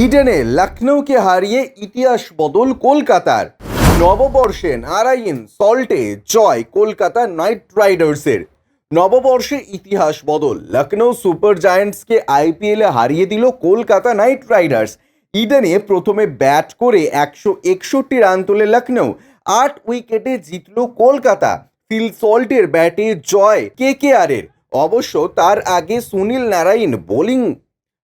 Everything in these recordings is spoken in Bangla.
ইডেনে লখনৌকে হারিয়ে ইতিহাস বদল কলকাতার। নববর্ষে নারায়ণ সল্টে জয় কলকাতা নাইট রাইডার্সের। নববর্ষে ইতিহাস বদল, লখনৌ সুপার জায়ান্টসকে আইপিএলে হারিয়ে দিল কলকাতা নাইট রাইডার্স। ইডেনে প্রথমে ব্যাট করে 161 রান তোলে লখনৌ, 8 উইকেটে জিতল কলকাতা। ফিল সল্টের ব্যাটে জয় কেকেআরের। অবশ্য তার আগে সুনীল নারায়ণ বোলিং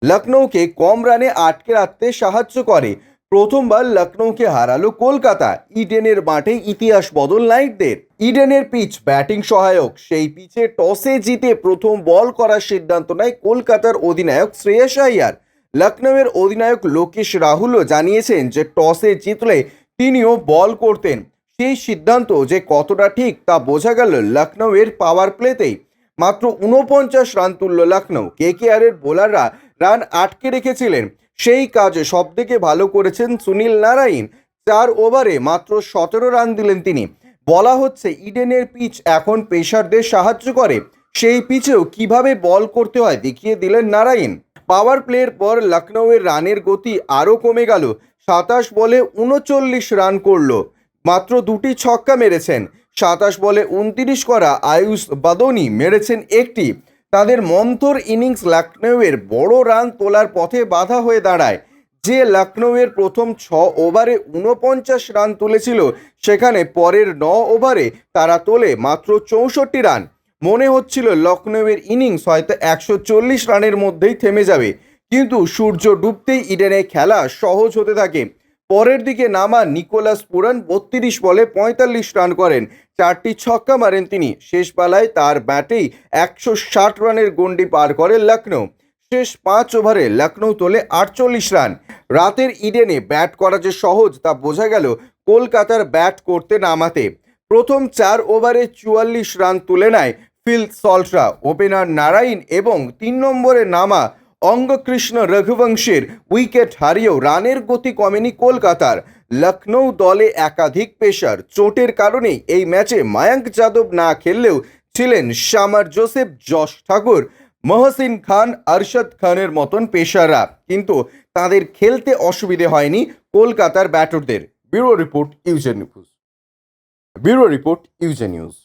লখনৌকে কম রানে আটকে রাখতে সাহায্য করে। প্রথমবার লখনৌকে হারালো কলকাতা। ইডেনের মাঠে ইতিহাস বদল নাইটদের। ইডেনের পিচ ব্যাটিং সহায়ক, সেই পিচে টসে জিতে প্রথম বল করার সিদ্ধান্ত নেয় কলকাতার অধিনায়ক শ্রেয়াস আইয়ার। লখনৌয়ের অধিনায়ক লোকেশ রাহুলও জানিয়েছেন যে টসে জিতলে তিনিও বল করতেন। সেই সিদ্ধান্ত যে কতটা ঠিক তা বোঝা গেল লখনৌয়ের পাওয়ার প্লেতেই। মাত্র 49 রান তুলল লখনৌ। কেকেআরের বোলাররা রান আটকে রেখেছিলেন। সেই কাজ সবথেকে ভালো করেছেন সুনীল নারায়ণ। 4 ওভারে মাত্র 17 রান দিলেন তিনি। বলা হচ্ছে ইডেনের পিচ এখন পেসারদের সাহায্য করে। সেই পিচেও কিভাবে বল করতে হয় দেখিয়ে দিলেন নারায়ণ। পাওয়ার প্লের পর লখনৌয়ের রানের গতি আরও কমে গেল। 27 বলে 39 রান করল, মাত্র 2টি ছক্কা মেরেছেন। 27 বলে 29 করা আয়ুষ বাদনি মেরেছেন একটি। তাদের মন্থর ইনিংস লখনৌয়ের বড় রান তোলার পথে বাধা হয়ে দাঁড়ায়। যে লখনৌয়ের প্রথম 6 ওভারে 49 রান তুলেছিল, সেখানে পরের 9 ওভারে তারা তোলে মাত্র 64 রান। মনে হচ্ছিল লখনৌয়ের ইনিংস হয়তো 140 রানের মধ্যেই থেমে যাবে, কিন্তু সূর্য ডুবতেই ইডেনে খেলা সহজ হতে থাকে। পরের দিকে নামা নিকোলাস পুরান 32 বলে 45 রান করেন, 4টি ছক্কা মারেন তিনি। শেষ বেলায় তার ব্যাটেই 160 রানের গন্ডি পার করে লখনৌ। শেষ 5 ওভারে লখনৌ তোলে 48 রান। রাতের ইডেনে ব্যাট করা যে সহজ তা বোঝা গেল কলকাতার ব্যাট করতে নামাতে। প্রথম 4 ওভারে 44 রান তুলে নেয় ফিল সল্টরা। ওপেনার নারায়ণ এবং 3 নম্বরে নামা অঙ্গকৃষ্ণ রঘুবংশের উইকেট হারিয়েও রানের গতি কমেনি কলকাতার। লখনৌ দলে একাধিক পেসার। চোটের কারণেই এই ম্যাচে মায়াঙ্ক যাদব না খেললেও ছিলেন শামার জোসেফ, যশ ঠাকুর, মহসিন খান, আরশদ খানের মতন পেসাররা, কিন্তু তাদের খেলতে অসুবিধে হয়নি কলকাতার ব্যাটারদের। ব্যুরো রিপোর্ট ইউজে নিউজ।